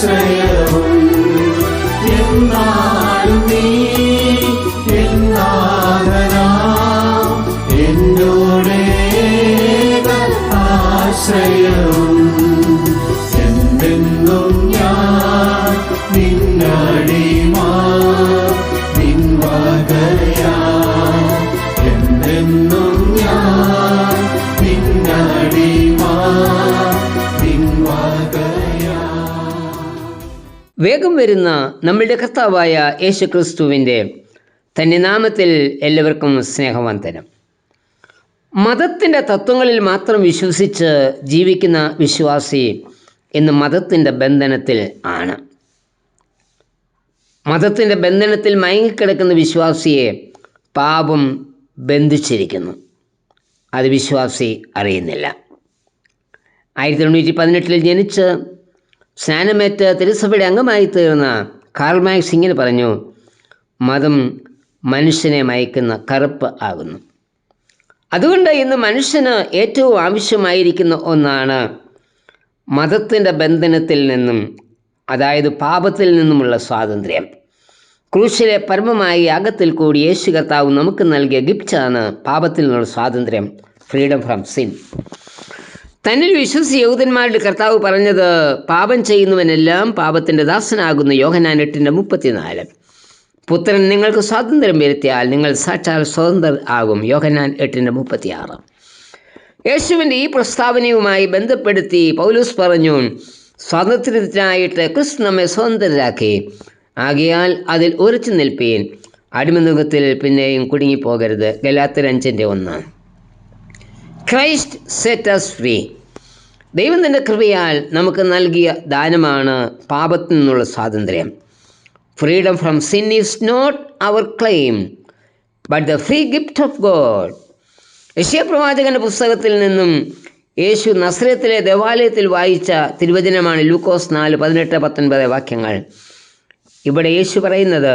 ആശ്രയവും എന്നാലും നീ എന്നാഥനാം എന്നോടേ ആശ്രയവും എന്തെന്നും ഞാൻ നിന്നടിമാ നിൻവകയാ എന്തെന്നും ഞാൻ നിന്നടിമാ നിൻവകയാ. വേഗം വരുന്ന നമ്മളുടെ കർത്താവായ യേശുക്രിസ്തുവിൻ്റെ തന്നെ നാമത്തിൽ എല്ലാവർക്കും സ്നേഹവന്ദനം. മതത്തിൻ്റെ തത്വങ്ങളിൽ മാത്രം വിശ്വസിച്ച് ജീവിക്കുന്ന വിശ്വാസി ഇന്ന് മതത്തിൻ്റെ ബന്ധനത്തിൽ ആണ്. മതത്തിൻ്റെ ബന്ധനത്തിൽ മയങ്ങിക്കിടക്കുന്ന വിശ്വാസിയെ പാപം ബന്ധിച്ചിരിക്കുന്നു. അത് വിശ്വാസി അറിയുന്നില്ല. 1918 ജനിച്ച് സ്നാനമേറ്റ് തിരുസഭയുടെ അംഗമായി തീർന്ന കാൾ മാർക്സ് ഇങ്ങനെ പറഞ്ഞു: മതം മനുഷ്യനെ മയക്കുന്ന കറുപ്പ് ആകുന്നു. അതുകൊണ്ട് ഇന്ന് മനുഷ്യന് ഏറ്റവും ആവശ്യമായിരിക്കുന്ന ഒന്നാണ് മതത്തിൻ്റെ ബന്ധനത്തിൽ നിന്നും, അതായത് പാപത്തിൽ നിന്നുമുള്ള സ്വാതന്ത്ര്യം. ക്രൂശിലെ പരമമായ യാഗത്തിൽ കൂടി യേശു കർത്താവ് നമുക്ക് നൽകിയ ഗിഫ്റ്റാണ് പാപത്തിൽ നിന്നുള്ള സ്വാതന്ത്ര്യം, ഫ്രീഡം ഫ്രം സിൻ. തന്നിൽ വിശ്വസിച്ച യഹൂദന്മാരുടെ കർത്താവ് പറഞ്ഞത്, പാപം ചെയ്യുന്നവനെല്ലാം പാപത്തിൻ്റെ ദാസനാകുന്നു. യോഹന്നാൻ 8:34. പുത്രൻ നിങ്ങൾക്ക് സ്വാതന്ത്ര്യം വരുത്തിയാൽ നിങ്ങൾ സാക്ഷാൽ സ്വതന്ത്രർ ആകും. യോഹന്നാൻ 8:36. യേശുവിൻ്റെ ഈ പ്രസ്താവനയുമായി ബന്ധപ്പെടുത്തി പൗലോസ് പറഞ്ഞു, സ്വാതന്ത്ര്യത്തിനായിട്ട് ക്രിസ്തു നമ്മെ സ്വതന്ത്രരാക്കി, ആകയാൽ അതിൽ ഉറച്ചു നിൽപ്പീൻ, അടിമനുഖത്തിൽ പിന്നെയും കുടുങ്ങിപ്പോകരുത്. ഗലാത്യർ 5:1. Christ set us free. ദൈവം തൻ്റെ കൃപയാൽ നമുക്ക് നൽകിയ ദാനമാണ് പാപത്തിൽ നിന്നുള്ള സ്വാതന്ത്ര്യം. Freedom from sin is not our claim but the free gift of God. യെശയ്യാപ്രവാചകന്റെ പുസ്തകത്തിൽ നിന്നും യേശു നസ്രത്തിലെ ദേവാലയത്തിൽ വായിച്ച തിരുവചനമാണ് ലൂക്കോസ് 4:18-19 വാക്യങ്ങൾ. ഇവിടെ യേശു പറയുന്നത്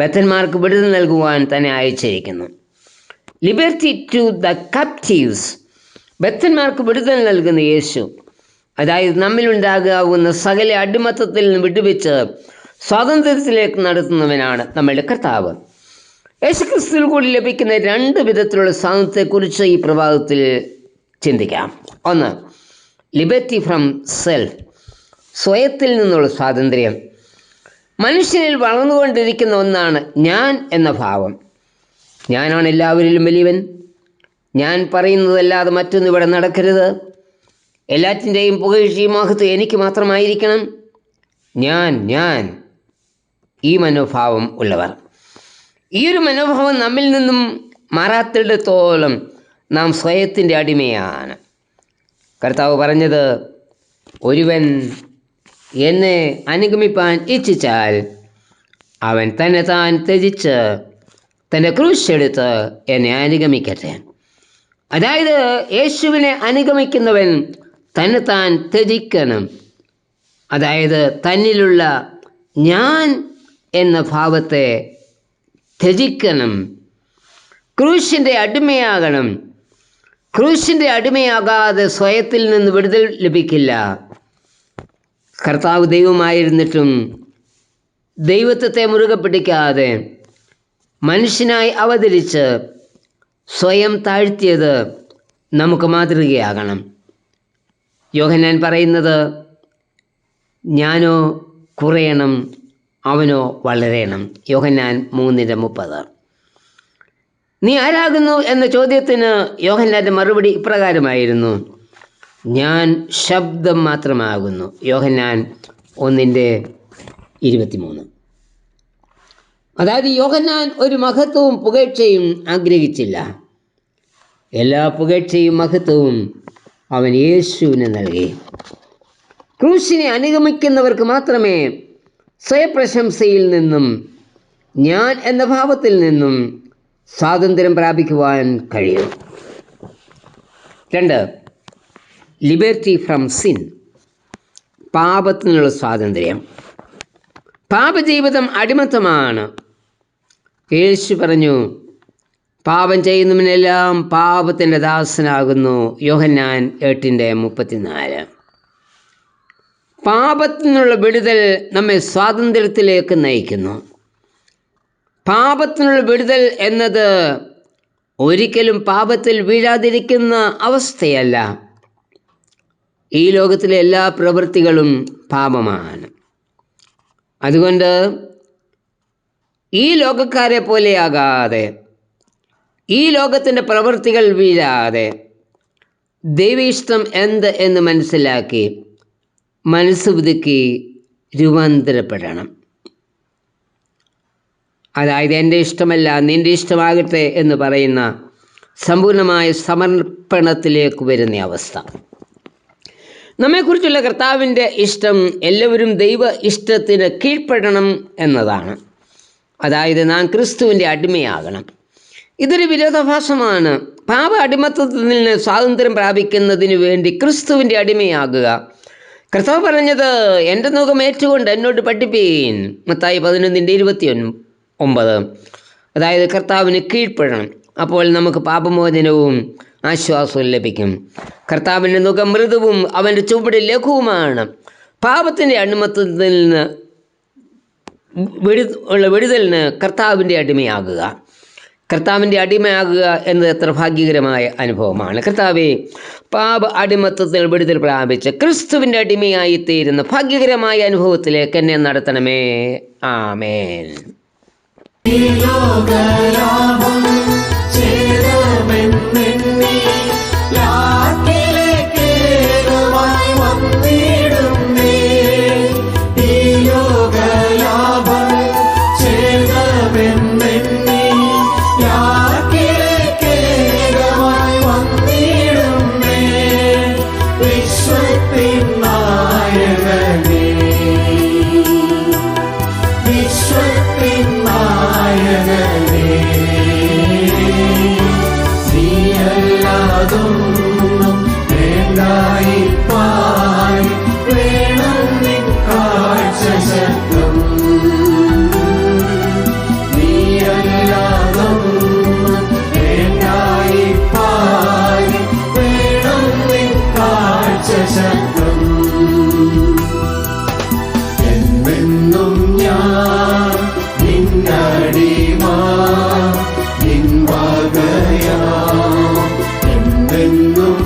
ബദ്ധന്മാർക്ക് വിടുതൽ നൽകുവാൻ തന്നെ അയച്ചിരിക്കുന്നു. Liberty to the captives. ബദ്ധന്മാർക്ക് വിടുതൽ നൽകുന്ന യേശു, അതായത് നമ്മിലുണ്ടാകാവുന്ന സകല അടിമത്തത്തിൽ നിന്ന് വിടുവിച്ച് സ്വാതന്ത്ര്യത്തിലേക്ക് നടത്തുന്നവനാണ് നമ്മളുടെ കർത്താവ്. യേശുക്രിസ്തുവിൽ കൂടി ലഭിക്കുന്ന 2 വിധത്തിലുള്ള സ്വാതന്ത്ര്യത്തെക്കുറിച്ച് ഈ പ്രഭാതത്തിൽ ചിന്തിക്കാം. ഒന്ന്, ലിബർട്ടി ഫ്രം സെൽഫ്, സ്വയത്തിൽ നിന്നുള്ള സ്വാതന്ത്ര്യം. മനുഷ്യനിൽ വളർന്നുകൊണ്ടിരിക്കുന്ന ഒന്നാണ് ഞാൻ എന്ന ഭാവം. ഞാനാണ് എല്ലാവരിലും വലിയവൻ, ഞാൻ പറയുന്നതല്ലാതെ മറ്റൊന്നും ഇവിടെ നടക്കരുത്, എല്ലാറ്റിൻ്റെയും പുകഴ്ചയും മഹത്വം എനിക്ക് മാത്രമായിരിക്കണം, ഞാൻ ഈ മനോഭാവം ഉള്ളവർ. ഈ ഒരു മനോഭാവം നമ്മിൽ നിന്നും മാറാത്തിടത്തോളം നാം സ്വയത്തിൻ്റെ അടിമയാണ്. കർത്താവ് പറഞ്ഞത്, ഒരുവൻ എന്നെ അനുഗമിപ്പാൻ ഇച്ഛിച്ചാൽ അവൻ തന്നെ താൻ ത്യജിച്ച് തൻ്റെ ക്രൂശെടുത്ത് എന്നെ അനുഗമിക്കട്ടെ. അതായത് യേശുവിനെ അനുഗമിക്കുന്നവൻ തന്നെ താൻ ത്യജിക്കണം. അതായത് തന്നിലുള്ള ഞാൻ എന്ന ഭാവത്തെ ത്യജിക്കണം. ക്രൂശിൻ്റെ അടിമയാകണം. ക്രൂശിൻ്റെ അടിമയാകാതെ സ്വയത്തിൽ നിന്ന് വിടുതൽ ലഭിക്കില്ല. കർത്താവ് ദൈവമായിരുന്നിട്ടും ദൈവത്വത്തെ മുറുകെ പിടിക്കാതെ മനുഷ്യനായി അവതരിച്ച് സ്വയം താഴ്ത്തിയത് നമുക്ക് മാതൃകയാകണം. യോഹന്നാൻ പറയുന്നത്, ഞാനോ കുറയണം, അവനോ വളരണം. യോഹന്നാൻ 3:30. നീ ആരാകുന്നു എന്ന ചോദ്യത്തിന് യോഹന്നാൻ്റെ മറുപടി ഇപ്രകാരമായിരുന്നു, ഞാൻ ശബ്ദം മാത്രമാകുന്നു. യോഹന്നാൻ 1:23. അതായത് യോഹന്നാൻ ഒരു മഹത്വവും പുകഴ്ചയും ആഗ്രഹിച്ചില്ല. എല്ലാ പുകഴ്ചയും മഹത്വവും അവൻ യേശുവിന് നൽകി. ക്രൂശിനെ അനുഗമിക്കുന്നവർക്ക് മാത്രമേ സ്വയപ്രശംസയിൽ നിന്നും ഞാൻ എന്ന ഭാവത്തിൽ നിന്നും സ്വാതന്ത്ര്യം പ്രാപിക്കുവാൻ കഴിയും. 2, ലിബർട്ടി ഫ്രം സിൻ, പാപത്തിനുള്ള സ്വാതന്ത്ര്യം. പാപജീവിതം അടിമത്തമാണ്. യേശു പറഞ്ഞു, പാപം ചെയ്യുന്നവനെല്ലാം പാപത്തിൻ്റെ ദാസനാകുന്നു. യോഹന്നാൻ 8:34. പാപത്തിൽ നിന്നുള്ള വിടുതൽ നമ്മെ സ്വാതന്ത്ര്യത്തിലേക്ക് നയിക്കുന്നു. പാപത്തിനുള്ള വിടുതൽ എന്നത് ഒരിക്കലും പാപത്തിൽ വീഴാതിരിക്കുന്ന അവസ്ഥയല്ല. ഈ ലോകത്തിലെ എല്ലാ പ്രവൃത്തികളും പാപമാണ്. അതുകൊണ്ട് ഈ ലോകക്കാരെ പോലെയാകാതെ, ഈ ലോകത്തിൻ്റെ പ്രവൃത്തികൾ വീഴാതെ ദൈവയിഷ്ടം എന്ത് എന്ന് മനസ്സിലാക്കി മനസ്സ് പുതുക്കി രൂപാന്തരപ്പെടണം. അതായത് എൻ്റെ ഇഷ്ടമല്ല നിൻ്റെ ഇഷ്ടമാകട്ടെ എന്ന് പറയുന്ന സമ്പൂർണമായ സമർപ്പണത്തിലേക്ക് വരുന്ന അവസ്ഥ. നമ്മെക്കുറിച്ചുള്ള കർത്താവിൻ്റെ ഇഷ്ടം എല്ലാവരും ദൈവ ഇഷ്ടത്തിന് കീഴ്പ്പെടണം എന്നതാണ്. അതായത് നാം ക്രിസ്തുവിൻ്റെ അടിമയാകണം. ഇതൊരു വിരോധാഭാസമാണ്. പാപ അടിമത്തത്തിൽ നിന്ന് സ്വാതന്ത്ര്യം പ്രാപിക്കുന്നതിന് വേണ്ടി ക്രിസ്തുവിൻ്റെ അടിമയാകുക. കർത്താവ് പറഞ്ഞത്, എൻ്റെ നുകം ഏറ്റുകൊണ്ട് എന്നോട് പഠിപ്പീൻ, മത്തായി 11:29. അതായത് കർത്താവിന് കീഴ്പ്പെടണം. അപ്പോൾ നമുക്ക് പാപമോചനവും ആശ്വാസവും ലഭിക്കും. കർത്താവിൻ്റെ നുകം മൃദുവും അവൻ്റെ ചുവട് ലഘുവുമാണ്. പാപത്തിൻ്റെ അടിമത്തത്തിൽ നിന്ന് വിടുതലിന് കർത്താവിൻ്റെ അടിമയാകുക. കർത്താവിൻ്റെ അടിമയാകുക എന്നത് എത്ര ഭാഗ്യകരമായ അനുഭവമാണ്. കർത്താവെ, പാപ അടിമത്തത്തിൽ വിടുതൽ പ്രാപിച്ച് ക്രിസ്തുവിൻ്റെ അടിമയായി തീരുന്ന ഭാഗ്യകരമായ അനുഭവത്തിലേക്ക് എന്നെ നടത്തണമേ. ആമേൻ. എന്നെന്നും ഞാൻ നിന്നടിമാ, നിൻ വകയാ. എന്നെന്നും